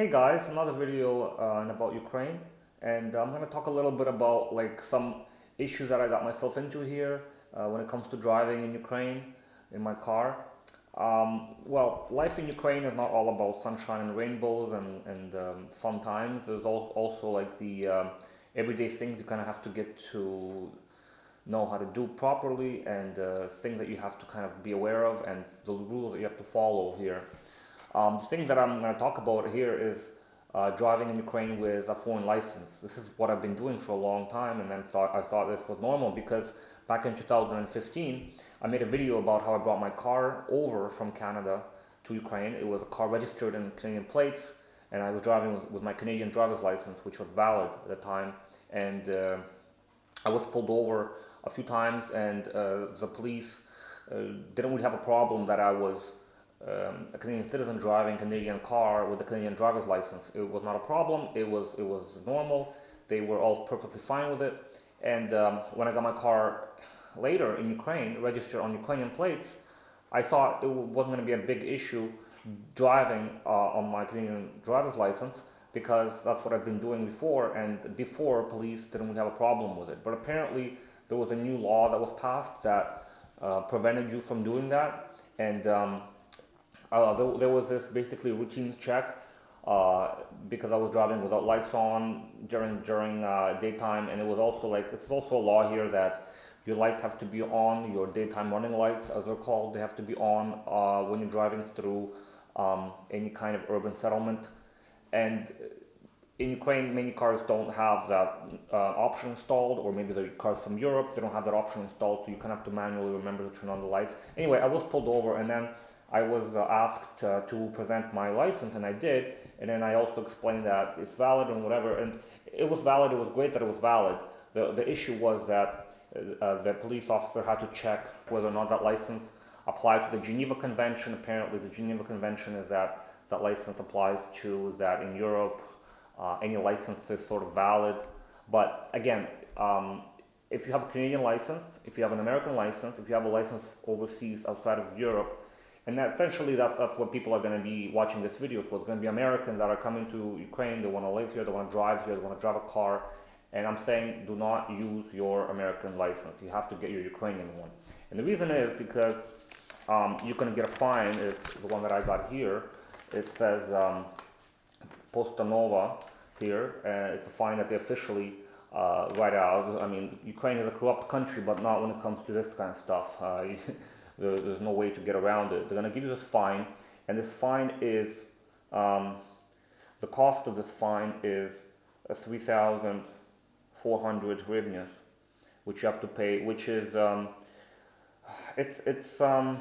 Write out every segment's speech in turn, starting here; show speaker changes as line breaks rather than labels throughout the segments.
Hey guys, another video about Ukraine, and I'm gonna talk a little bit about like some issues that I got myself into here when it comes to driving in Ukraine in my car. Well, life in Ukraine is not all about sunshine and rainbows and fun times. There's also like the everyday things you kind of have to get to know how to do properly, and things that you have to kind of be aware of, and the rules that you have to follow here. The thing that I'm going to talk about here is driving in Ukraine with a foreign license. This is what I've been doing for a long time, and then I thought this was normal because back in 2015, I made a video about how I brought my car over from Canada to Ukraine. It was a car registered in Canadian plates, and I was driving with my Canadian driver's license, which was valid at the time. And I was pulled over a few times, and the police didn't really have a problem that I was a Canadian citizen driving a Canadian car with a Canadian driver's license. It was not a problem. It was normal. They were all perfectly fine with it. And when I got my car later in Ukraine, registered on Ukrainian plates, I thought it wasn't going to be a big issue driving on my Canadian driver's license because that's what I've been doing before. And before, police didn't really have a problem with it. But apparently, there was a new law that was passed that prevented you from doing that. And there was this basically routine check because I was driving without lights on during daytime, and it was also like it's also a law here that your lights have to be on, your daytime running lights as they're called, they have to be on when you're driving through any kind of urban settlement. And in Ukraine, many cars don't have that option installed, or maybe the cars from Europe, they don't have that option installed, so you kind of have to manually remember to turn on the lights. Anyway, I was pulled over, and then I was asked to present my license, and I did, and then I also explained that it's valid and whatever, and it was valid. It was great that it was valid. The issue was that the police officer had to check whether or not that license applied to the Geneva Convention. Apparently, the Geneva Convention is that license applies to that in Europe. Any license is sort of valid, but again, if you have a Canadian license, if you have an American license, if you have a license overseas outside of Europe, and essentially that's what people are going to be watching this video for. It's going to be Americans that are coming to Ukraine, they want to live here, they want to drive here, they want to drive a car, and I'm saying do not use your American license. You have to get your Ukrainian one. And the reason is because you're going to get a fine, is the one that I got here. It says Postanova here, and it's a fine that they officially write out. I mean, Ukraine is a corrupt country, but not when it comes to this kind of stuff. There's no way to get around it. They're going to give you this fine, and this fine is, the cost of this fine is 3,400 hryvnias, which you have to pay, which is, it's a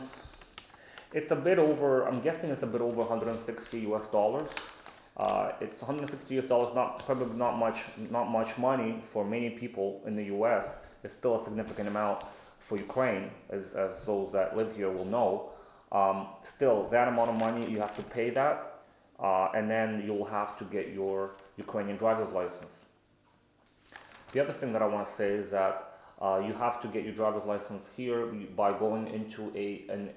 bit over, I'm guessing it's a bit over 160 US dollars. It's 160 US dollars, probably not much money for many people in the US. It's still a significant amount for Ukraine, as those that live here will know. Still, that amount of money, you have to pay that, and then you'll have to get your Ukrainian driver's license. The other thing that I want to say is that you have to get your driver's license here by going into an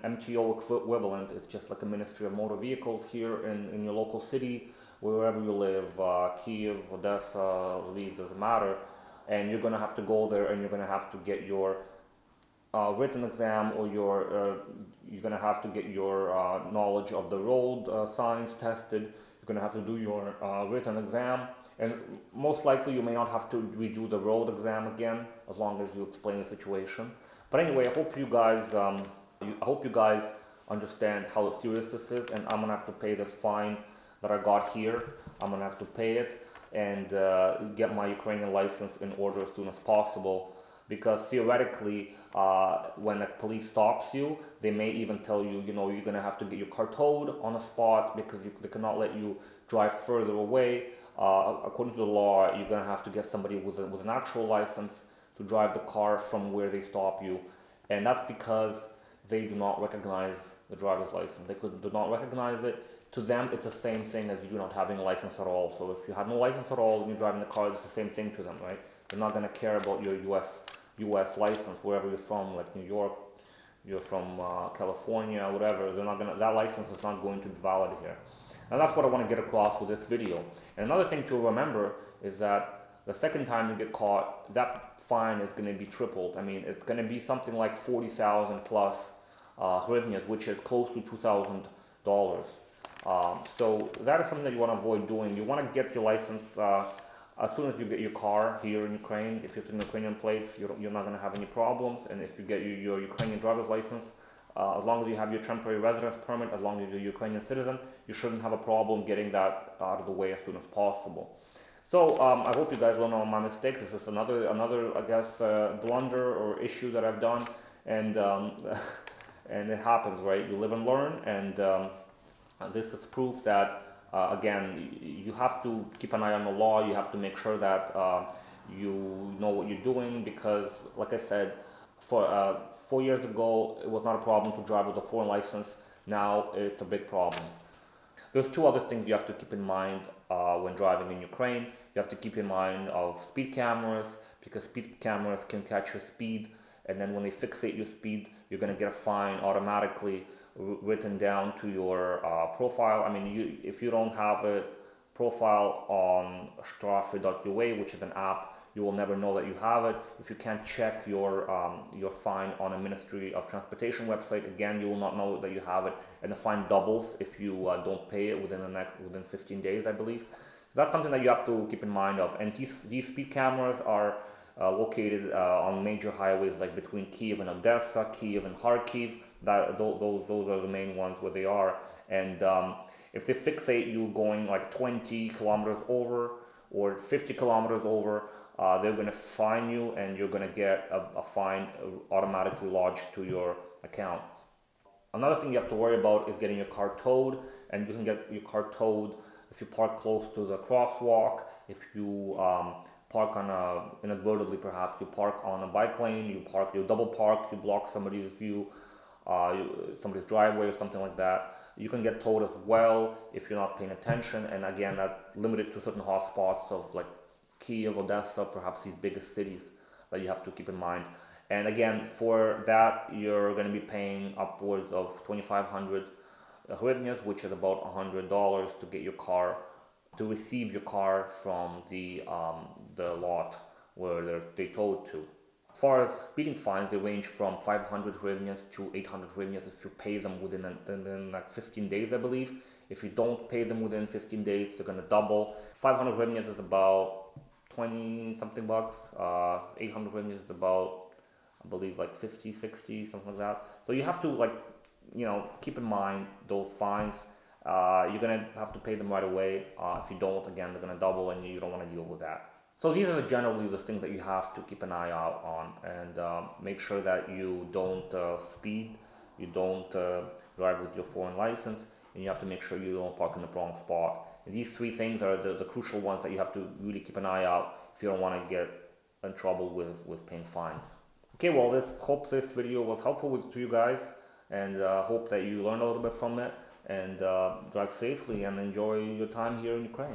MTO equivalent. It's just like a Ministry of Motor Vehicles here in your local city, wherever you live, Kiev, Odessa, Lviv, doesn't matter. And you're going to have to go there, and you're going to have to get your written exam, or you're going to have to get your knowledge of the road signs tested. You're going to have to do your written exam, and most likely you may not have to redo the road exam again, as long as you explain the situation. But anyway, I hope you guys understand how serious this is, and I'm going to have to pay this fine that I got here. I'm going to have to pay it and get my Ukrainian license in order as soon as possible, because theoretically when the police stops you, they may even tell you, you're going to have to get your car towed on the spot because they cannot let you drive further away. According to the law, you're going to have to get somebody with an actual license to drive the car from where they stop you, and that's because they do not recognize the driver's license. They do not recognize it. To them, it's the same thing as you not having a license at all. So if you have no license at all and you're driving the car, it's the same thing to them, right? They're not going to care about your U.S. license, wherever you're from, like New York, you're from California, whatever. They're not going to. That license is not going to be valid here. And that's what I want to get across with this video. And another thing to remember is that the second time you get caught, that fine is going to be tripled. I mean, it's going to be something like 40,000 plus hryvnias, which is close to $2,000. So that is something that you want to avoid doing. You want to get your license as soon as you get your car here in Ukraine. If it's in Ukrainian plates, you're not going to have any problems. And if you get your Ukrainian driver's license, as long as you have your temporary residence permit, as long as you're a Ukrainian citizen, you shouldn't have a problem getting that out of the way as soon as possible. So I hope you guys learn on my mistakes. This is another I guess, blunder or issue that I've done, and and it happens, right? You live and learn, and this is proof that again, you have to keep an eye on the law. You have to make sure that you know what you're doing, because, like I said, for 4 years ago, it was not a problem to drive with a foreign license. Now it's a big problem. There's two other things you have to keep in mind when driving in Ukraine. You have to keep in mind of speed cameras, because speed cameras can catch your speed, and then when they fixate your speed, you're going to get a fine automatically written down to your profile. I mean, if you don't have a profile on strafe.ua, which is an app, you will never know that you have it. If you can't check your fine on a Ministry of Transportation website, again, you will not know that you have it, and the fine doubles if you don't pay it within 15 days, I believe. So that's something that you have to keep in mind of. And these speed cameras are located on major highways, like between Kiev and Odessa, Kiev and Kharkiv. Those are the main ones where they are. And if they fixate you going like 20 kilometers over or 50 kilometers over, they're going to fine you, and you're going to get a fine automatically lodged to your account. Another thing you have to worry about is getting your car towed, and you can get your car towed if you park close to the crosswalk, if you park on inadvertently perhaps, you park on a bike lane, you double park, you block somebody's view, somebody's driveway or something like that. You can get towed as well if you're not paying attention, and again, that's limited to certain hotspots of like Kiev, Odessa, perhaps these biggest cities that you have to keep in mind. And again, for that, you're going to be paying upwards of 2,500 hryvnias, which is about $100 to get your car, to receive your car from the lot where they towed to. As far as speeding fines, they range from 500 hryvnias to 800 hryvnias if you pay them within like 15 days, I believe. If you don't pay them within 15 days, they're going to double. 500 hryvnias is about 20 something bucks. 800 hryvnias is about, I believe, like 50, 60, something like that. So you have to, like, keep in mind those fines. You're going to have to pay them right away. If you don't, again, they're going to double, and you don't want to deal with that. So these are generally the things that you have to keep an eye out on, and make sure that you don't speed, you don't drive with your foreign license, and you have to make sure you don't park in the wrong spot. And these three things are the crucial ones that you have to really keep an eye out if you don't want to get in trouble with paying fines. Okay, well, hope this video was helpful to you guys, and hope that you learned a little bit from it, and drive safely and enjoy your time here in Ukraine.